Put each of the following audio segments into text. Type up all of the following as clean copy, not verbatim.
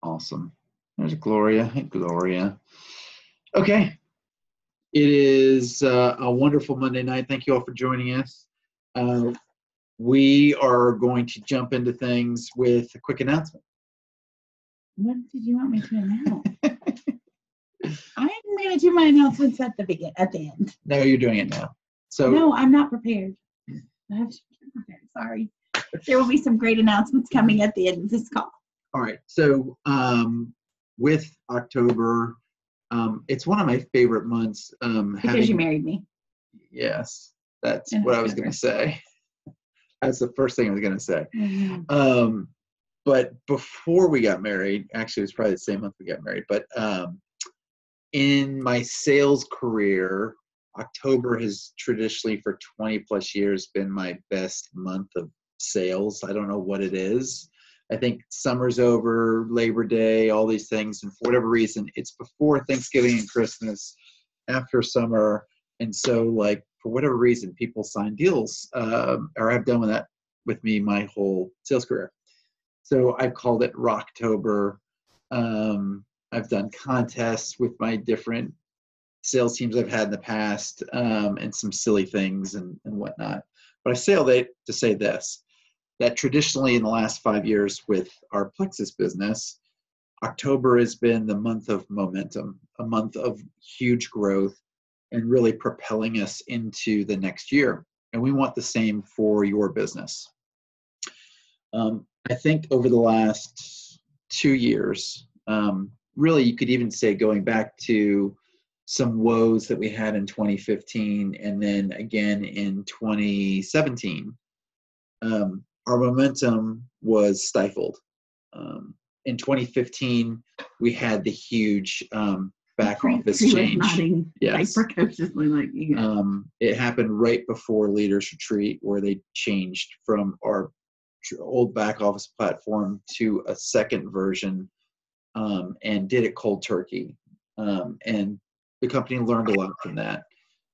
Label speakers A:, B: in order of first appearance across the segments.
A: Awesome. There's Gloria. Hey, Gloria. Okay. It is a wonderful Monday night. Thank you all for joining us. We are going to jump into things with a quick announcement.
B: What did you want me to announce? I'm going to do my announcements at the end.
A: No, you're doing it now. So
B: no, I'm not prepared. I have to be prepared. Sorry. There will be some great announcements coming at the end of this call.
A: All right. So with October, it's one of my favorite months.
B: Because you married me.
A: Yes, that's what I was going to say. That's the first thing I was going to say.
B: Mm-hmm.
A: But before we got married, actually, it was probably the same month we got married. But in my sales career, October has traditionally for 20 plus years been my best month of sales. I don't know what it is. I think summer's over, Labor Day, all these things. And for whatever reason, it's before Thanksgiving and Christmas, after summer. And so, like, for whatever reason, people sign deals, or I've done that with me my whole sales career. So I've called it Rocktober. I've done contests with my different sales teams I've had in the past, and some silly things and whatnot. But I say all that to say this, that traditionally in the last 5 years with our Plexus business, October has been the month of momentum, a month of huge growth and really propelling us into the next year. And we want the same for your business. I think over the last 2 years, really you could even say going back to some woes that we had in 2015 and then again in 2017, our momentum was stifled. In 2015, we had the huge back office change.
B: Yes.
A: It happened right before Leaders Retreat, where they changed from our old back office platform to a second version, and did it cold turkey. And the company learned a lot from that.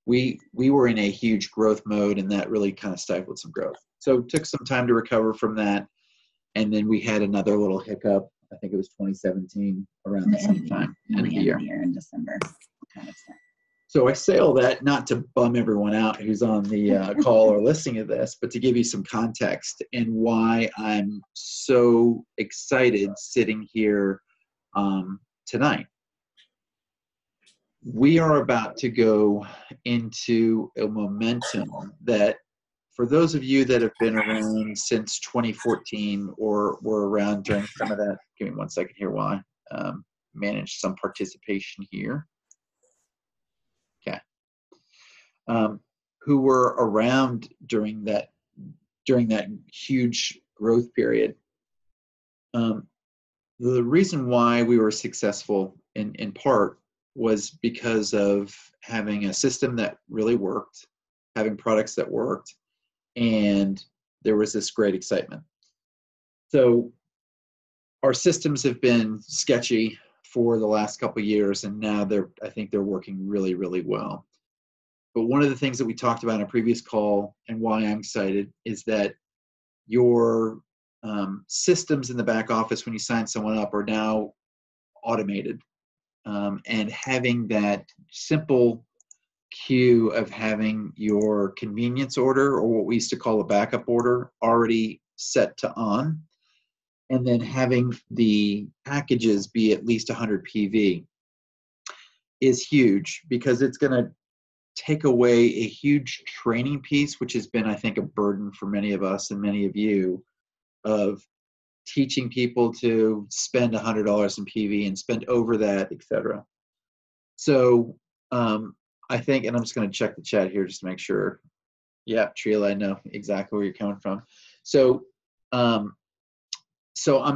A: We were in a huge growth mode, and that really kind of stifled some growth. So it took some time to recover from that. And then we had another little hiccup. I think it was 2017 around the same time, end of the year
B: in December. Kind of stuff.
A: So I say all that not to bum everyone out who's on the call or listening to this, but to give you some context and why I'm so excited sitting here tonight. We are about to go into a momentum that, for those of you that have been around since 2014 or were around during some of that, give me 1 second here while I manage some participation here. Okay. Who were around during that huge growth period. The reason why we were successful in part was because of having a system that really worked, having products that worked, and there was this great excitement. So our systems have been sketchy for the last couple of years, and now I think they're working really, really well. But one of the things that we talked about in a previous call and why I'm excited is that your systems in the back office when you sign someone up are now automated. And having that simple queue of having your convenience order, or what we used to call a backup order, already set to on, and then having the packages be at least 100 PV is huge, because it's going to take away a huge training piece, which has been, I think, a burden for many of us and many of you, of teaching people to spend $100 in PV and spend over that, etc. So I think, and I'm just going to check the chat here just to make sure. Yeah, Trila, I know exactly where you're coming from. So I'm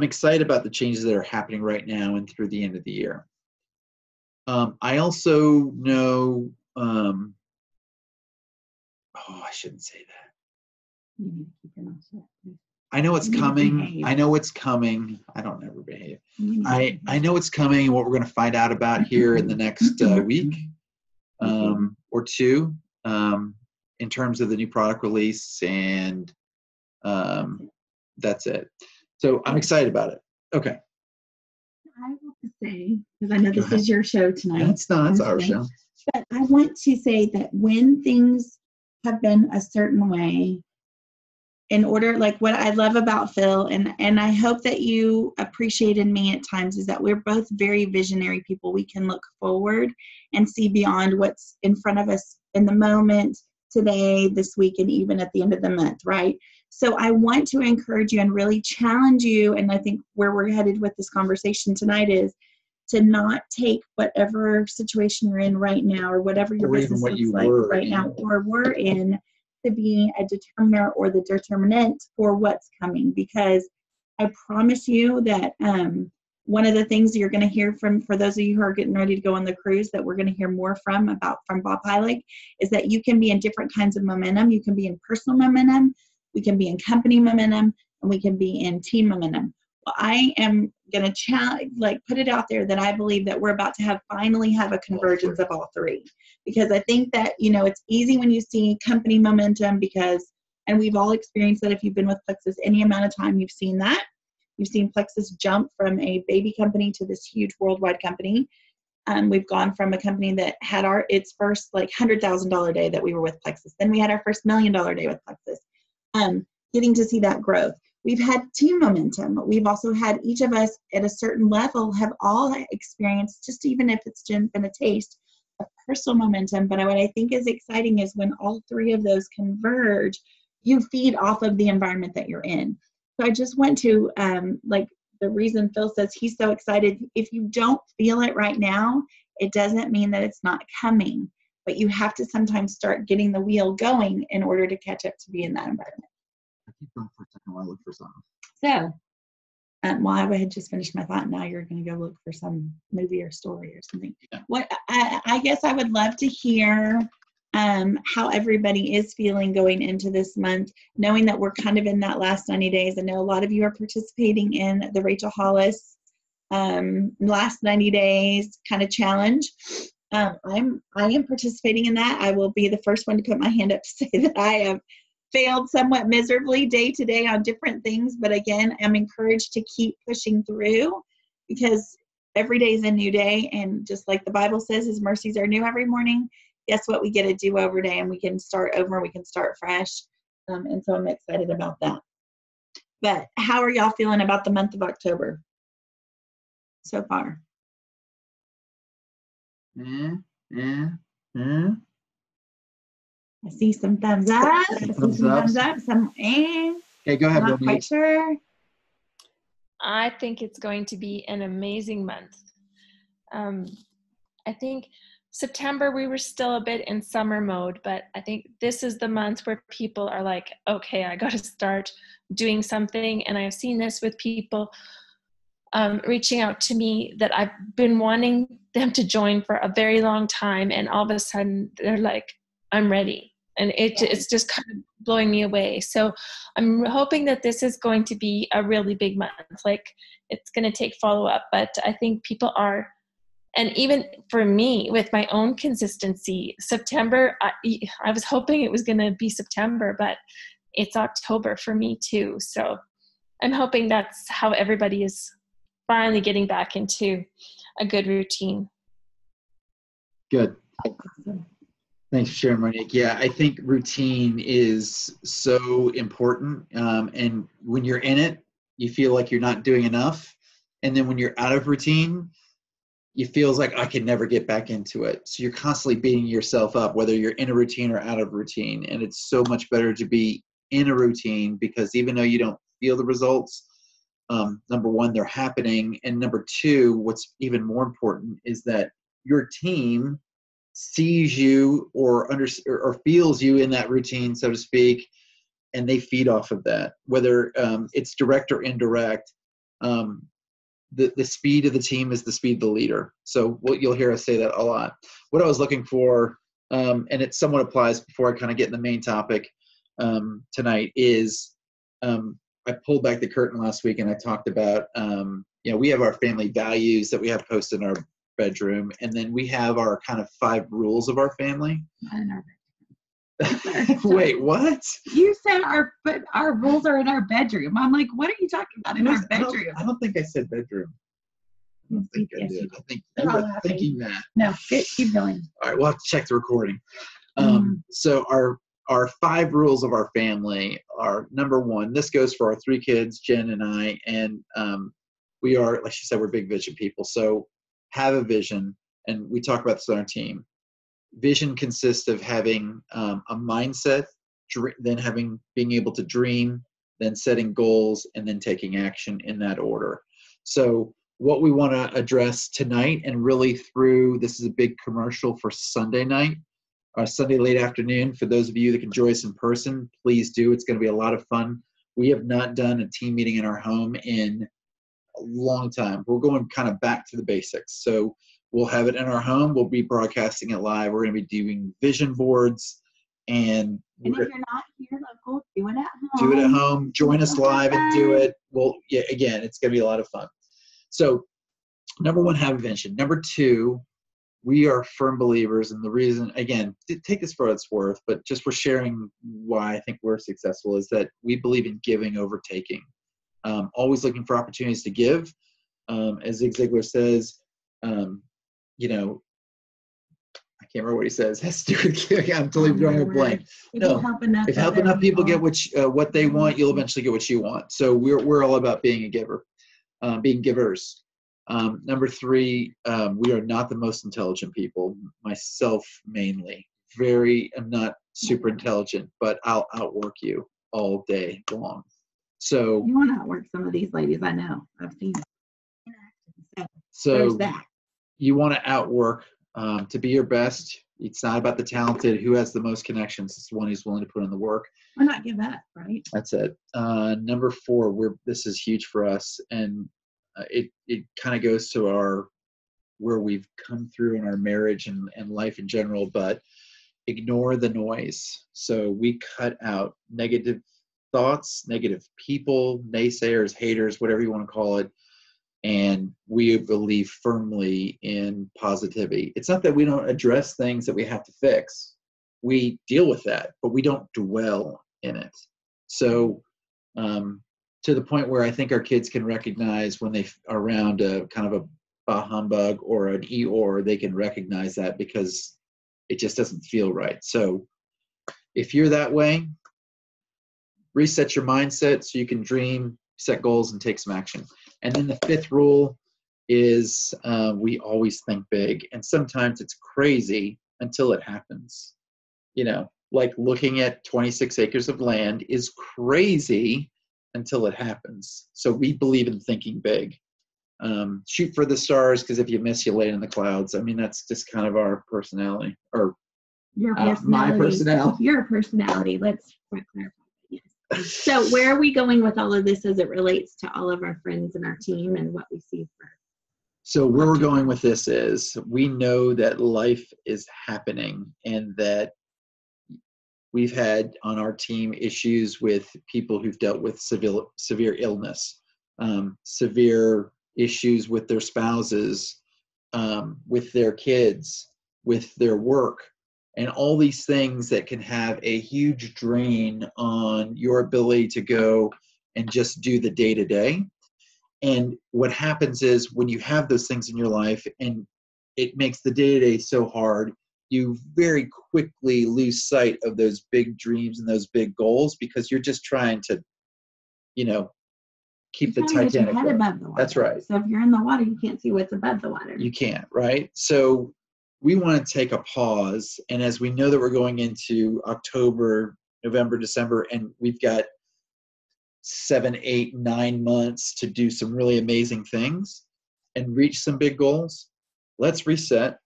A: excited about the changes that are happening right now and through the end of the year. I also know, I shouldn't say that.
B: You need to keep your mouth shut, please.
A: I know it's coming. I know it's coming. I don't ever behave. I know it's coming, and what we're going to find out about here in the next week or two, in terms of the new product release, and that's it. So I'm excited about it. Okay.
B: I want to say, because I know
A: Go
B: this
A: ahead.
B: is your show tonight.
A: It's not. It's our show.
B: But I want to say that when things have been a certain way, in order, like what I love about Phil, and I hope that you appreciated me at times, is that we're both very visionary people. We can look forward and see beyond what's in front of us in the moment, today, this week, and even at the end of the month, right? So I want to encourage you and really challenge you, and I think where we're headed with this conversation tonight is to not take whatever situation you're in right now, or whatever your business looks like right now, or we're in, to be a determiner or the determinant for what's coming. Because I promise you that one of the things you're going to hear for those of you who are getting ready to go on the cruise, that we're going to hear more from Bob Heilig, is that you can be in different kinds of momentum. You can be in personal momentum, we can be in company momentum, and we can be in team momentum. Well, I am going to put it out there that I believe that we're about to finally have a convergence of all three. Because I think that, it's easy when you see company momentum and we've all experienced that. If you've been with Plexus any amount of time, you've seen that. You've seen Plexus jump from a baby company to this huge worldwide company. We've gone from a company that had its first $100,000 day that we were with Plexus. Then we had our first $1 million day with Plexus. Getting to see that growth. We've had team momentum. We've also had, each of us at a certain level have all experienced, just even if it's been a taste of personal momentum. But what I think is exciting is when all three of those converge, you feed off of the environment that you're in. So I just want to, the reason Phil says he's so excited, if you don't feel it right now, it doesn't mean that it's not coming. But you have to sometimes start getting the wheel going in order to catch up to be in that environment.
A: I keep going for a second while I look for something.
B: So, I had just finished my thought, now you're going to go look for some movie or story or something. Yeah. What I guess I would love to hear how everybody is feeling going into this month, knowing that we're kind of in that last 90 days. I know a lot of you are participating in the Rachel Hollis last 90 days kind of challenge. I am participating in that. I will be the first one to put my hand up to say that I have failed somewhat miserably day to day on different things. But again, I'm encouraged to keep pushing through, because every day is a new day. And just like the Bible says, his mercies are new every morning. Guess what? We get a do-over day, and we can start over. We can start fresh. And so I'm excited about that. But how are y'all feeling about the month of October so far? I see some thumbs up. I see some thumbs up. Some
A: Okay, go ahead.
B: Not quite sure.
C: I think it's going to be an amazing month. I think September we were still a bit in summer mode, but I think this is the month where people are like, okay, I got to start doing something. And I've seen this with people reaching out to me that I've been wanting them to join for a very long time, and all of a sudden they're like, I'm ready. And it's just kind of blowing me away. So I'm hoping that this is going to be a really big month. Like, it's going to take follow-up, but I think people are, and even for me with my own consistency, September, I was hoping it was going to be September, but it's October for me too. So I'm hoping that's how everybody is finally getting back into a good routine.
A: Good. Thanks for sharing, Monique. Yeah, I think routine is so important. And when you're in it, you feel like you're not doing enough. And then when you're out of routine, you feel like I can never get back into it. So you're constantly beating yourself up, whether you're in a routine or out of routine. And it's so much better to be in a routine, because even though you don't feel the results, number one, they're happening. And number two, what's even more important is that your team sees you or feels you in that routine, so to speak, and they feed off of that, whether it's direct or indirect. The speed of the team is the speed of the leader. So you'll hear us say that a lot. What I was looking for, and it somewhat applies before I kind of get in the main topic tonight, is I pulled back the curtain last week and I talked about, we have our family values that we have posted in our bedroom, and then we have our kind of 5 rules of our family. Wait, what?
B: You said our rules are in our bedroom. I'm like, what are you talking about in our bedroom?
A: I don't think I said bedroom. don't think I
B: Yes,
A: did.
B: you
A: I think
B: They're
A: you
B: all
A: were
B: happy.
A: thinking that.
B: No, keep going.
A: All right, we'll have to check the recording.
B: Mm.
A: So our 5 rules of our family are: number 1, this goes for our 3 kids, Jen and I, and we are, like she said, we're big vision people. So have a vision, and we talk about this on our team. Vision consists of having a mindset, then being able to dream, then setting goals, and then taking action in that order. So what we want to address tonight, and really through, this is a big commercial for Sunday night, Sunday late afternoon. For those of you that can join us in person, please do. It's going to be a lot of fun. We have not done a team meeting in our home in a long time. We're going kind of back to the basics. So we'll have it in our home. We'll be broadcasting it live. We're going to be doing vision boards, and
B: if you're not here local, do it at home.
A: Do it at home. Join us live and do it. Well, yeah, again, it's going to be a lot of fun. So, number 1, have a vision. Number 2, we are firm believers, and the reason, again, take this for what it's worth, but just we're sharing why I think we're successful, is that we believe in giving over taking. Always looking for opportunities to give. As Zig Ziglar says, you know, I can't remember what he says. Has to do with giving. I'm totally drawing a blank. No, if help enough people get what they want, you'll eventually get what you want. So we're all about being a giver, being givers. Number 3, we are not the most intelligent people. Myself mainly. I'm not super intelligent, but I'll outwork you all day long. So
B: you want to outwork some of these ladies. I know. I've seen it.
A: So
B: there's that.
A: You want to outwork to be your best. It's not about the talented, who has the most connections. It's the one who's willing to put in the work.
B: Or not give up, right?
A: That's it. Number 4, this is huge for us, and it kind of goes to where we've come through in our marriage and life in general, but ignore the noise. So we cut out negative thoughts, negative people, naysayers, haters, whatever you want to call it. And we believe firmly in positivity. It's not that we don't address things that we have to fix. We deal with that, but we don't dwell in it. So to the point where I think our kids can recognize when they are around a kind of a bah humbug or an Eeyore, they can recognize that because it just doesn't feel right. So if you're that way, reset your mindset so you can dream, set goals, and take some action. And then the 5th rule is we always think big. And sometimes it's crazy until it happens. You know, like looking at 26 acres of land is crazy until it happens. So we believe in thinking big. Shoot for the stars, because if you miss, you land in the clouds. I mean, that's just kind of our personality, or
B: your personality.
A: My personality.
B: Your personality. Let's clarify. So where are we going with all of this as it relates to all of our friends and our team and what we see for?
A: So where we're going with this is we know that life is happening, and that we've had on our team issues with people who've dealt with severe illness, severe issues with their spouses, with their kids, with their work, and all these things that can have a huge drain on your ability to go and just do the day-to-day. And what happens is when you have those things in your life and it makes the day-to-day so hard, you very quickly lose sight of those big dreams and those big goals because you're just trying to, keep the Titanic
B: your head above the water.
A: That's right.
B: So if you're in the water, you can't see what's above the water.
A: You can't, right? So we want to take a pause. And as we know that we're going into October, November, December, and we've got 7, 8, 9 months to do some really amazing things and reach some big goals, let's reset.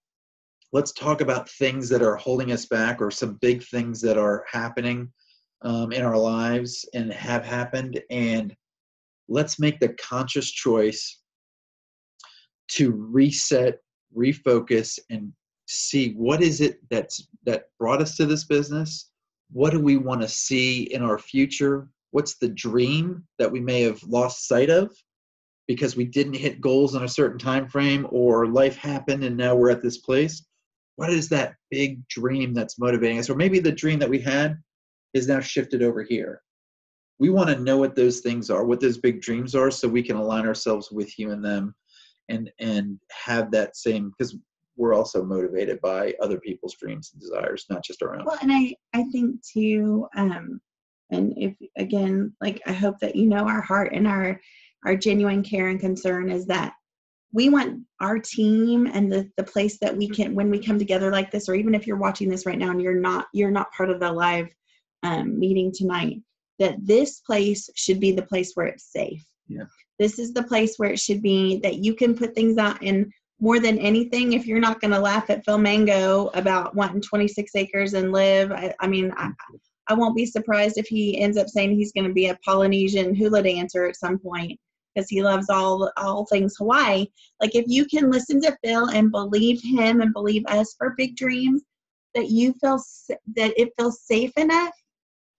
A: Let's talk about things that are holding us back or some big things that are happening in our lives and have happened. And let's make the conscious choice to reset, refocus, and see what is it that brought us to this business. What do we want to see in our future? What's the dream that we may have lost sight of because we didn't hit goals in a certain time frame, or life happened and now we're at this place? What is that big dream that's motivating us? Or maybe the dream that we had is now shifted over here. We want to know what those things are, what those big dreams are, so we can align ourselves with you and them and have that same, because we're also motivated by other people's dreams and desires, not just our own.
B: Well, and I think too, and if again, like I hope that you know our heart and our genuine care and concern is that we want our team and the place that we can, when we come together like this, or even if you're watching this right now and you're not part of the live meeting tonight, that this place should be the place where it's safe.
A: Yeah.
B: This is the place where it should be, that you can put things out. And more than anything, if you're not going to laugh at Phil Mango about wanting 26 acres and live, I won't be surprised if he ends up saying he's going to be a Polynesian hula dancer at some point, because he loves all things Hawaii. Like, if you can listen to Phil and believe him and believe us for big dreams, that you feel that it feels safe enough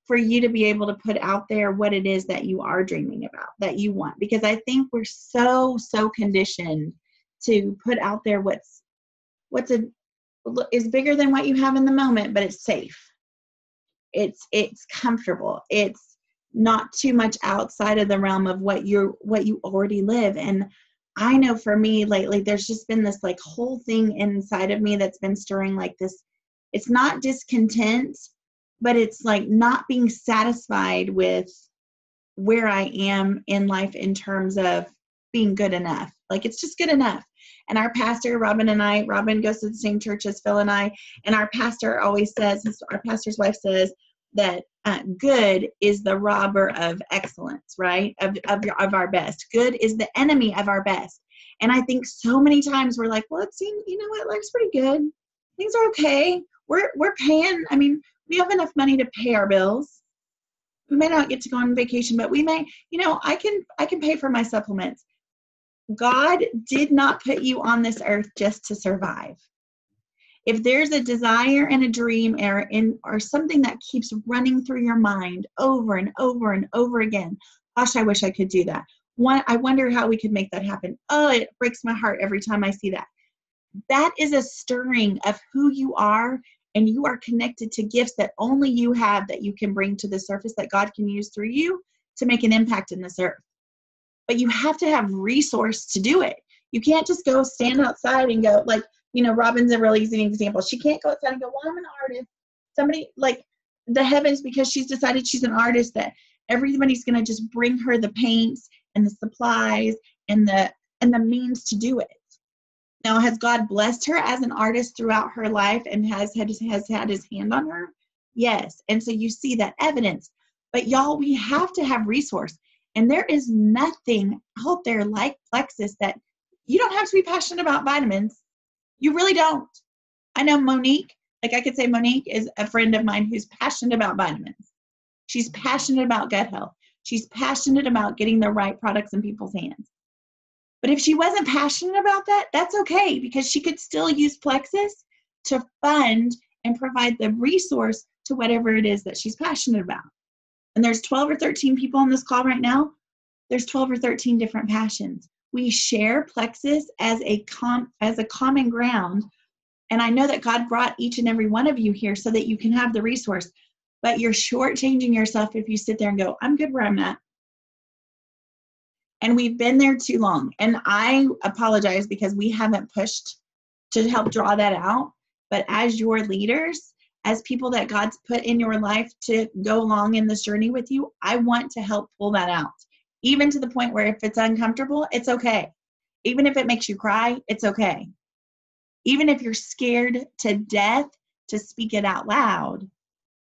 B: for you to be able to put out there what it is that you are dreaming about, that you want. Because I think we're so conditioned to put out there is bigger than what you have in the moment, but it's safe. It's comfortable. It's not too much outside of the realm of what you already live. And I know for me lately, there's just been this like whole thing inside of me that's been stirring like this. It's not discontent, but it's like not being satisfied with where I am in life in terms of being good enough. Like, it's just good enough. And our pastor, Robin goes to the same church as Phil and I, and our pastor always says, our pastor's wife says that good is the robber of excellence, right? Of our best. Good is the enemy of our best. And I think so many times we're like, well, it seems, you know what, life's pretty good. Things are okay. We're paying, I mean, we have enough money to pay our bills. We may not get to go on vacation, but we may, I can pay for my supplements. God did not put you on this earth just to survive. If there's a desire and a dream or something that keeps running through your mind over and over and over again, gosh, I wish I could do that. I wonder how we could make that happen. Oh, it breaks my heart every time I see that. That is a stirring of who you are, and you are connected to gifts that only you have, that you can bring to the surface, that God can use through you to make an impact in this earth. But you have to have resource to do it. You can't just go stand outside and go, like, Robin's a really easy example. She can't go outside and go, well, I'm an artist. Somebody, like the heavens, because she's decided she's an artist, that everybody's going to just bring her the paints and the supplies and the means to do it. Now, has God blessed her as an artist throughout her life and has had his hand on her? Yes. And so you see that evidence. But y'all, we have to have resource. And there is nothing out there like Plexus. That you don't have to be passionate about vitamins. You really don't. I know Monique, like I could say Monique is a friend of mine who's passionate about vitamins. She's passionate about gut health. She's passionate about getting the right products in people's hands. But if she wasn't passionate about that, that's okay, because she could still use Plexus to fund and provide the resource to whatever it is that she's passionate about. And there's 12 or 13 people on this call right now. There's 12 or 13 different passions. We share Plexus as a common ground. And I know that God brought each and every one of you here so that you can have the resource. But you're shortchanging yourself if you sit there and go, I'm good where I'm at. And we've been there too long. And I apologize because we haven't pushed to help draw that out. But as your leaders, as people that God's put in your life to go along in this journey with you, I want to help pull that out. Even to the point where if it's uncomfortable, it's okay. Even if it makes you cry, it's okay. Even if you're scared to death to speak it out loud,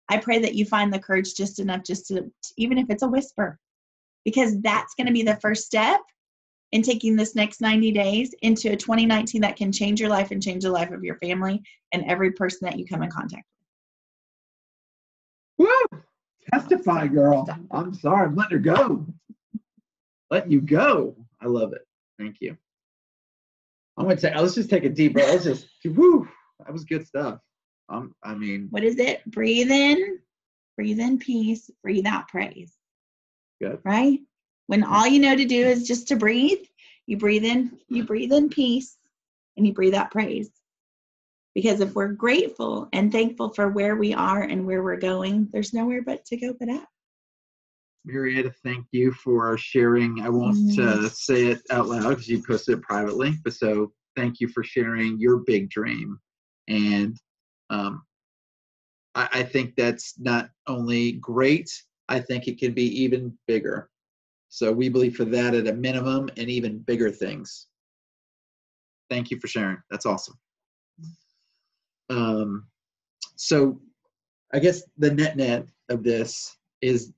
B: I pray that you find the courage just enough just to, even if it's a whisper, because that's going to be the first step in taking this next 90 days into a 2019 that can change your life and change the life of your family and every person that you come in contact
A: with. Woo! Testify, girl. I'm sorry. I'm letting her go. Letting you go. I love it. Thank you. I'm going to say, let's just take a deep breath. Let's just, woo. That was good stuff.
B: What is it? Breathe in peace, breathe out praise.
A: Good.
B: Right? When all you know to do is just to breathe, you breathe in peace, and you breathe out praise. Because if we're grateful and thankful for where we are and where we're going, there's nowhere but to go but up.
A: Marietta, thank you for sharing. I won't say it out loud because you posted it privately, but so thank you for sharing your big dream. And I think that's not only great, I think it can be even bigger. So we believe for that at a minimum and even bigger things. Thank you for sharing. That's awesome. So I guess the net of this is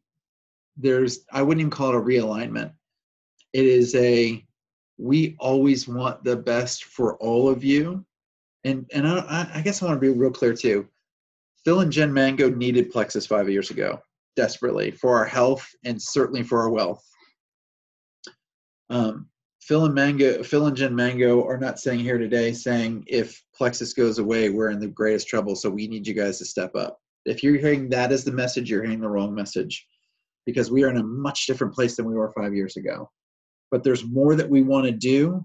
A: I wouldn't even call it a realignment. It is we always want the best for all of you. And I guess I want to be real clear too. Phil and Jen Mango needed Plexus 5 years ago, desperately, for our health and certainly for our wealth. Phil and Jen Mango are not sitting here today saying if Plexus goes away, we're in the greatest trouble, so we need you guys to step up. If you're hearing that as the message, you're hearing the wrong message, because we are in a much different place than we were 5 years ago. But there's more that we want to do,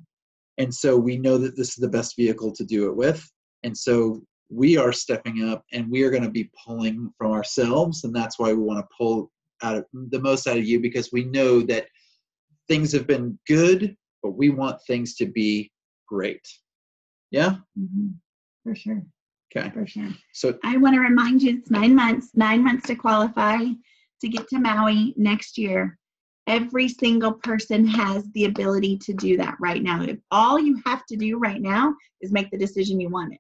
A: and so we know that this is the best vehicle to do it with. And so we are stepping up, and we are going to be pulling from ourselves, and that's why we want to pull the most out of you, because we know that things have been good, but we want things to be great. Yeah?
B: Mm-hmm. For sure.
A: Okay.
B: For sure.
A: So
B: I want to remind you, it's 9 months to qualify to get to Maui next year. Every single person has the ability to do that right now. If all you have to do right now is make the decision you want it.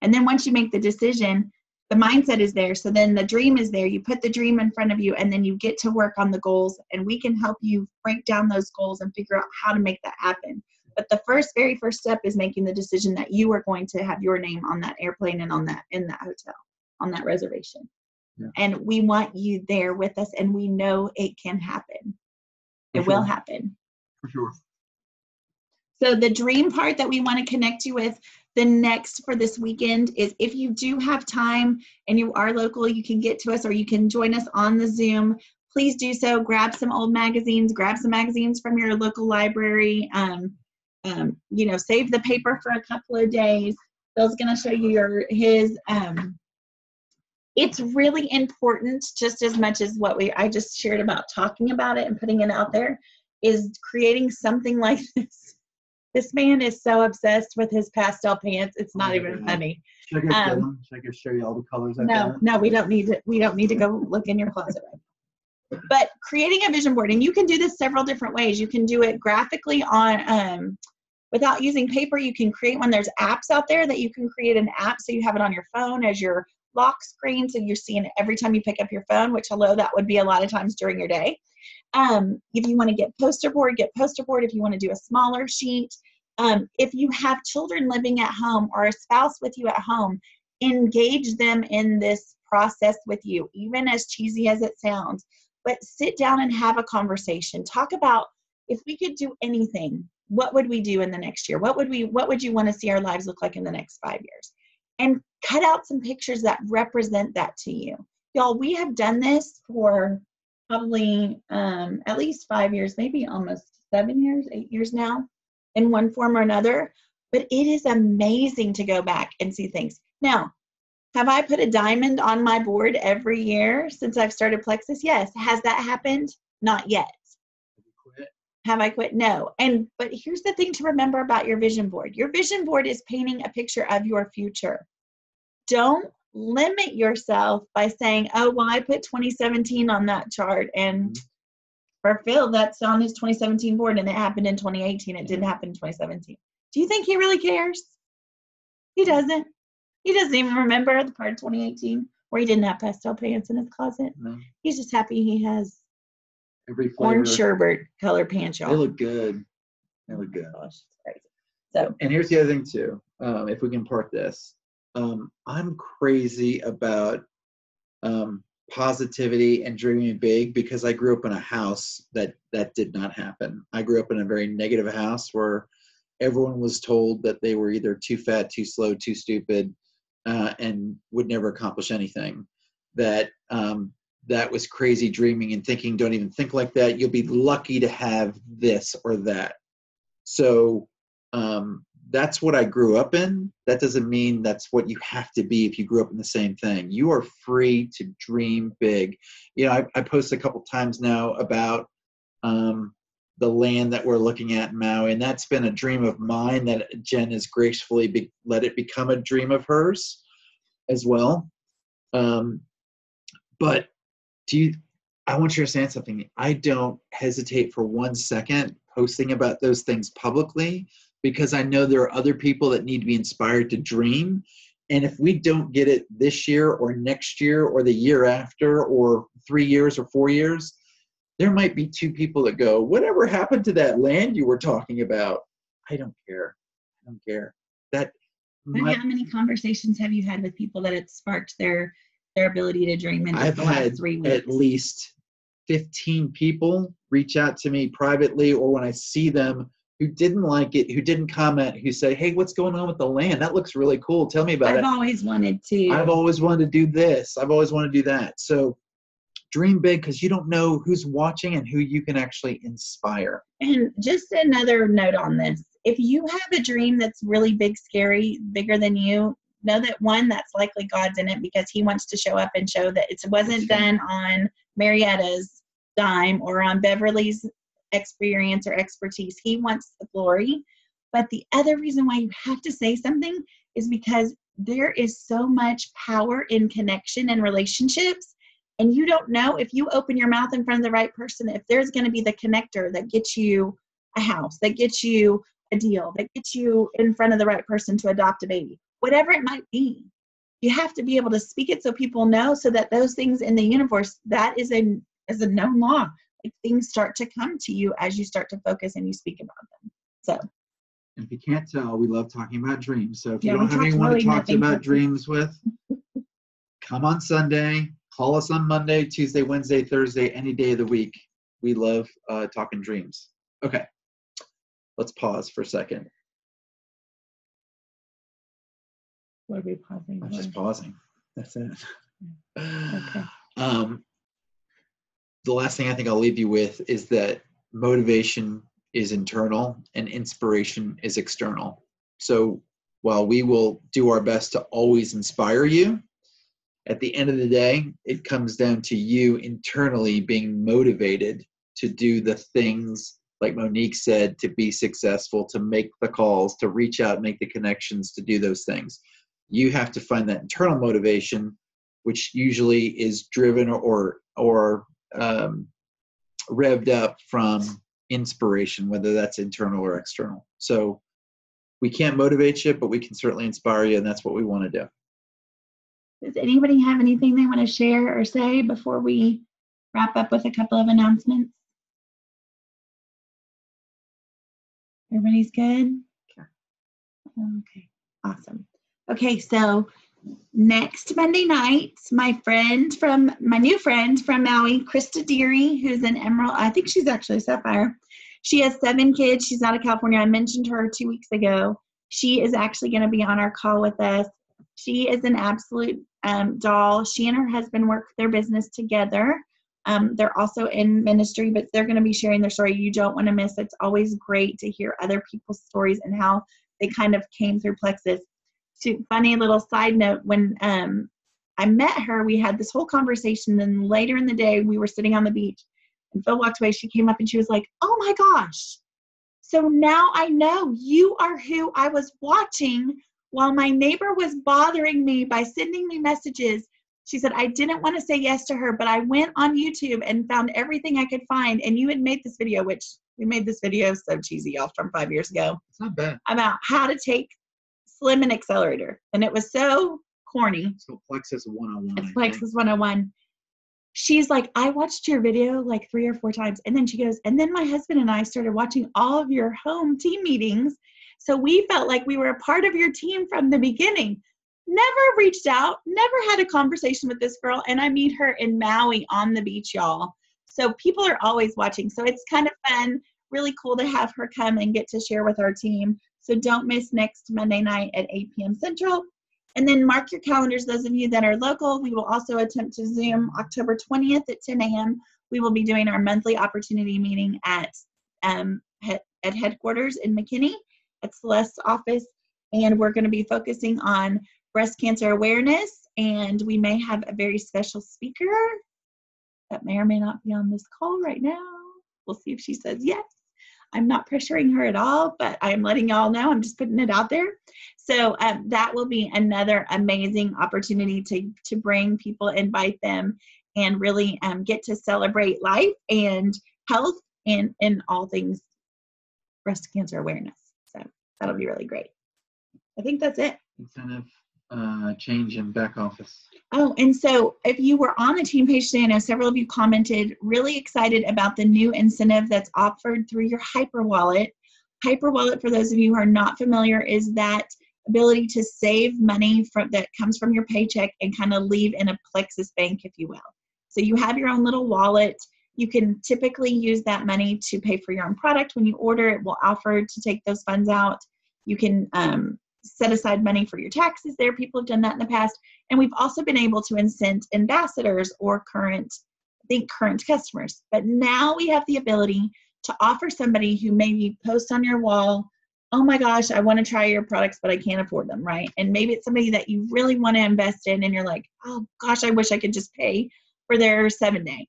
B: And then once you make the decision, the mindset is there. So then the dream is there. You put the dream in front of you, and then you get to work on the goals, and we can help you break down those goals and figure out how to make that happen. But the very first step is making the decision that you are going to have your name on that airplane and in that hotel, on that reservation. Yeah. And we want you there with us, and we know it can happen. It will happen.
A: For sure.
B: So the dream part that we want to connect you with the next for this weekend is, if you do have time and you are local, you can get to us, or you can join us on the Zoom. Please do so. Grab some old magazines, grab some magazines from your local library. Save the paper for a couple of days. Phil's going to show you his. It's really important, just as much as what I just shared about talking about it and putting it out there, is creating something like this. This man is so obsessed with his pastel pants. It's not even funny.
A: Should I go show you all the colors?
B: No, we don't need to. We don't need to go look in your closet right now. But creating a vision board, and you can do this several different ways. You can do it graphically on, without using paper. You can create one. There's apps out there that you can create an app so you have it on your phone as your lock screen, so you're seeing it every time you pick up your phone. Which, that would be a lot of times during your day. If you want to get poster board, get poster board. If you want to do a smaller sheet, if you have children living at home or a spouse with you at home, engage them in this process with you, even as cheesy as it sounds. But sit down and have a conversation. Talk about, if we could do anything, what would we do in the next year? What would you want to see our lives look like in the next 5 years? And cut out some pictures that represent that to you. Y'all, we have done this for probably at least 5 years, maybe almost 7 years, 8 years now, in one form or another. But it is amazing to go back and see things. Now, have I put a diamond on my board every year since I've started Plexus? Yes. Has that happened? Not yet. Have I quit? No. But here's the thing to remember about your vision board. Your vision board is painting a picture of your future. Don't limit yourself by saying, oh, well, I put 2017 on that chart, and for Phil, that's on his 2017 board, and it happened in 2018. It didn't happen in 2017. Do you think he really cares? He doesn't. He doesn't even remember the part of 2018 where he didn't have pastel pants in his closet. No. He's just happy he has orange sherbet color pants.
A: They look good. They look good.
B: Gosh, it's crazy. So,
A: and here's the other thing too. If we can part this, I'm crazy about positivity and dreaming big, because I grew up in a house that did not happen. I grew up in a very negative house where everyone was told that they were either too fat, too slow, too stupid, and would never accomplish anything. That was crazy dreaming and thinking, don't even think like that. You'll be lucky to have this or that. So that's what I grew up in. That doesn't mean that's what you have to be if you grew up in the same thing. You are free to dream big. You know, I posted a couple times now about the land that we're looking at in Maui, and that's been a dream of mine that Jen has gracefully let it become a dream of hers as well. But I want you to understand something. I don't hesitate for 1 second posting about those things publicly, because I know there are other people that need to be inspired to dream. And if we don't get it this year or next year or the year after or 3 years or 4 years, there might be 2 people that go, whatever happened to that land you were talking about? I don't care. I don't care.
B: But how many conversations have you had with people that it sparked their ability to dream in
A: I've
B: the last
A: had
B: 3 weeks?
A: At least 15 people reach out to me privately, or when I see them who didn't like it, who didn't comment, who say, hey, what's going on with the land? That looks really cool. Tell me about it.
B: I've always wanted to.
A: I've always wanted to do this. I've always wanted to do that. So dream big, because you don't know who's watching and who you can actually inspire.
B: And just another note on this. If you have a dream that's really big, scary, bigger than you, know that one, that's likely God's in it, because he wants to show up and show that it wasn't done on Marietta's dime or on Beverly's experience or expertise. He wants the glory. But the other reason why you have to say something is because there is so much power in connection and relationships. And you don't know, if you open your mouth in front of the right person, if there's going to be the connector that gets you a house, that gets you a deal, that gets you in front of the right person to adopt a baby, whatever it might be. You have to be able to speak it so people know, so that those things in the universe, that is a known law. Like, things start to come to you as you start to focus and you speak about them. So,
A: and if you can't tell, we love talking about dreams. So if you
B: Yeah,
A: don't
B: we
A: have
B: talked
A: anyone
B: really
A: to talk
B: nothing
A: about
B: but-
A: dreams with, come on Sunday, call us on Monday, Tuesday, Wednesday, Thursday, any day of the week. We love talking dreams. Okay, let's pause for a second.
B: What are we pausing
A: I'm
B: for?
A: just pausing. That's it.
B: Okay.
A: The last thing I think I'll leave you with is that motivation is internal and inspiration is external. So while we will do our best to always inspire you, at the end of the day, it comes down to you internally being motivated to do the things, like Monique said, to be successful, to make the calls, to reach out, make the connections, to do those things. You have to find that internal motivation, which usually is driven or revved up from inspiration, whether that's internal or external. So we can't motivate you, but we can certainly inspire you, and that's what we want to do.
B: Does anybody have anything they want to share or say before we wrap up with a couple of announcements? Everybody's good? Okay, awesome. Okay, so next Monday night, my new friend from Maui, Krista Deary, who's an Emerald, I think she's actually a Sapphire. She has 7 kids. She's out of California. I mentioned her 2 weeks ago. She is actually going to be on our call with us. She is an absolute doll. She and her husband work their business together. They're also in ministry, but they're going to be sharing their story. You don't want to miss. It's always great to hear other people's stories and how they kind of came through Plexus. Funny little side note, when I met her, we had this whole conversation, and later in the day, we were sitting on the beach, and Phil walked away. She came up and she was like, oh my gosh, so now I know you are who I was watching while my neighbor was bothering me by sending me messages. She said, I didn't want to say yes to her, but I went on YouTube and found everything I could find, and you had made this video, which we made this video so cheesy, y'all, from 5 years ago.
A: It's not bad.
B: About how to take Slim and Accelerator. And it was so corny.
A: So Plexus 101.
B: It's Plexus 101. She's like, I watched your video like 3 or 4 times. And then she goes, and then my husband and I started watching all of your home team meetings. So we felt like we were a part of your team from the beginning. Never reached out, never had a conversation with this girl. And I meet her in Maui on the beach, y'all. So people are always watching. So it's kind of fun, really cool to have her come and get to share with our team. So don't miss next Monday night at 8 p.m. Central. And then mark your calendars, those of you that are local. We will also attempt to Zoom October 20th at 10 a.m. We will be doing our monthly opportunity meeting at headquarters in McKinney. at Celeste's office, and we're going to be focusing on breast cancer awareness, and we may have a very special speaker that may or may not be on this call right now. We'll see if she says yes. I'm not pressuring her at all, but I'm letting y'all know. I'm just putting it out there. So that will be another amazing opportunity to bring people, invite them, and really get to celebrate life and health and all things breast cancer awareness. So that'll be really great. I think that's it.
A: Incentive change in back office.
B: Oh, and so if you were on the team page today, I know several of you commented, really excited about the new incentive that's offered through your Hyper Wallet. Hyper Wallet, for those of you who are not familiar, is that ability to save money that comes from your paycheck and kind of leave in a Plexus bank, if you will. So you have your own little wallet. You can typically use that money to pay for your own product. When you order, it will offer to take those funds out. You can set aside money for your taxes there. People have done that in the past. And we've also been able to incent ambassadors or current customers. But now we have the ability to offer somebody who maybe posts on your wall, oh my gosh, I want to try your products, but I can't afford them, right? And maybe it's somebody that you really want to invest in and you're like, oh gosh, I wish I could just pay for their 7-day.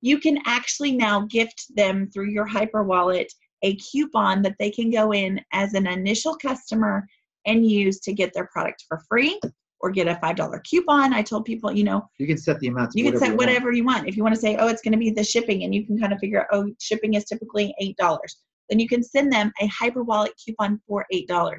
B: You can actually now gift them through your Hyper Wallet a coupon that they can go in as an initial customer and use to get their product for free or get a $5 coupon. I told people, you
A: can set the amount.
B: You can set whatever you want. If you want to say, oh, it's going to be the shipping, and you can kind of figure out, oh, shipping is typically $8. Then you can send them a Hyper Wallet coupon for $8.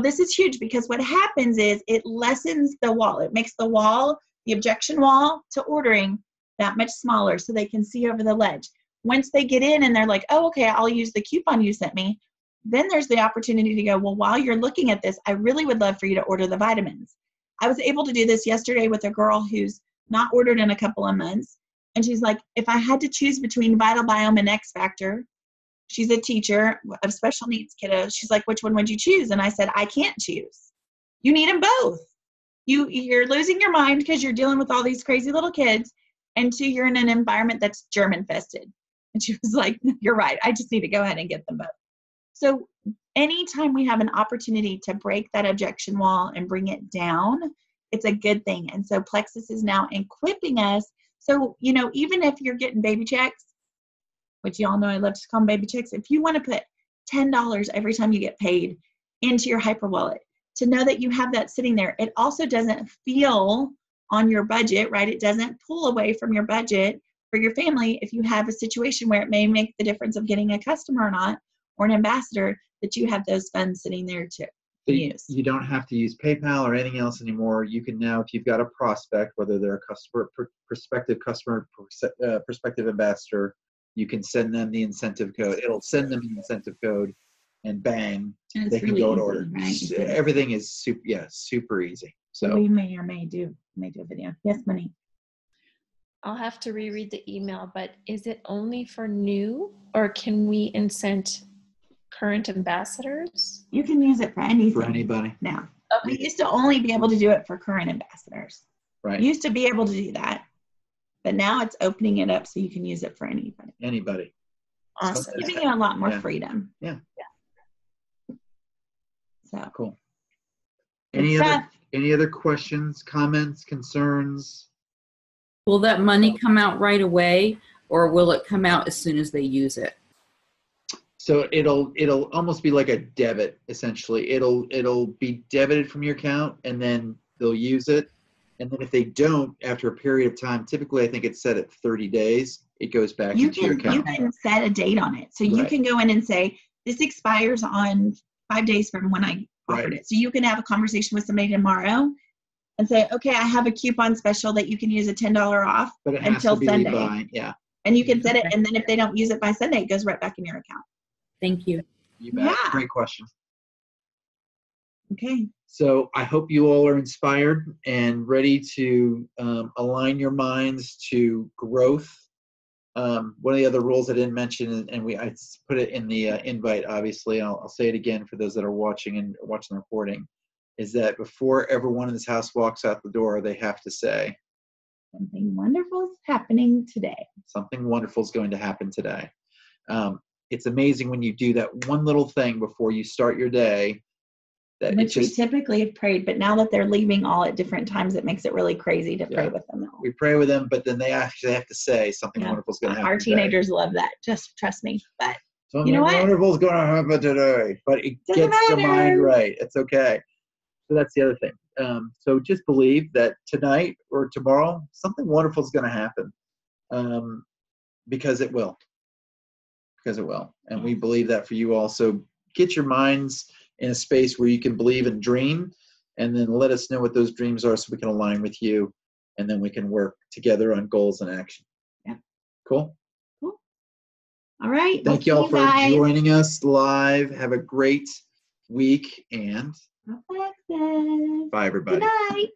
B: This is huge because what happens is it lessens the wall. It makes the objection wall to ordering that much smaller so they can see over the ledge. Once they get in and they're like, oh, okay, I'll use the coupon you sent me, then there's the opportunity to go, well, while you're looking at this, I really would love for you to order the vitamins. I was able to do this yesterday with a girl who's not ordered in a couple of months. And she's like, if I had to choose between Vital Biome and X Factor, she's a teacher of special needs kiddos. She's like, which one would you choose? And I said, I can't choose. You need them both. You're losing your mind because you're dealing with all these crazy little kids. And two, you're in an environment that's germ infested. And she was like, you're right. I just need to go ahead and get them both. So anytime we have an opportunity to break that objection wall and bring it down, it's a good thing. And so Plexus is now equipping us. So, even if you're getting baby checks, which y'all know I love to call them baby checks, if you want to put $10 every time you get paid into your Hyper Wallet, to know that you have that sitting there, it also doesn't feel on your budget, right? It doesn't pull away from your budget for your family if you have a situation where it may make the difference of getting a customer or not, or an ambassador, that you have those funds sitting there to use.
A: You don't have to use PayPal or anything else anymore. You can now, if you've got a prospect, whether they're a customer, prospective customer, prospective ambassador, you can send them the incentive code. It'll send them the incentive code, and bang,
B: and
A: they can
B: really
A: go to
B: easy,
A: order.
B: Right?
A: Everything is super easy. So
B: we may or may do a video. Yes, Monique.
C: I'll have to reread the email, but is it only for new, or can we incent current ambassadors?
B: You can use it for anything.
A: For anybody.
B: Now, we used to only be able to do it for current ambassadors.
A: Right.
B: We used to be able to do that, but now it's opening it up so you can use it for anybody.
A: Anybody.
C: Awesome.
B: Giving you a lot more freedom.
A: Yeah.
B: So
A: cool. Any other questions, comments, concerns?
D: Will that money come out right away, or will it come out as soon as they use it?
A: So it'll almost be like a debit, essentially. It'll be debited from your account, and then they'll use it. And then if they don't, after a period of time, typically I think it's set at 30 days, it goes back into your account.
B: You can set a date on it. So you can go in and say, this expires on 5 days from when I offered it. So you can have a conversation with somebody tomorrow and say, okay, I have a coupon special that you can use a $10 off until Sunday. And you can set it, and then if they don't use it by Sunday, it goes right back in your account.
D: Thank you.
A: You bet. Yeah. Great question.
B: Okay.
A: So I hope you all are inspired and ready to align your minds to growth. One of the other rules I didn't mention, and I put it in the invite, obviously, I'll say it again for those that are watching the recording, is that before everyone in this house walks out the door, they have to say,
B: something wonderful is happening today.
A: Something wonderful is going to happen today. it's amazing when you do that one little thing before you start your day. That
B: Which we typically have prayed, but now that they're leaving all at different times, it makes it really crazy to pray with them.
A: We pray with them, but then they actually have to say something wonderful is going to happen.
B: Our teenagers love that. Just trust me. But
A: something wonderful is going to happen today. But it gets the mind right. It's okay. So that's the other thing. So just believe that tonight or tomorrow, something wonderful is going to happen, because it will. Because it will. And we believe that for you all. So get your minds in a space where you can believe and dream, and then let us know what those dreams are so we can align with you, and then we can work together on goals and action.
B: Yeah.
A: Cool?
B: Cool. All right.
A: Thank you all for joining us live. Have a great week, and
B: bye, everybody.
A: Good night.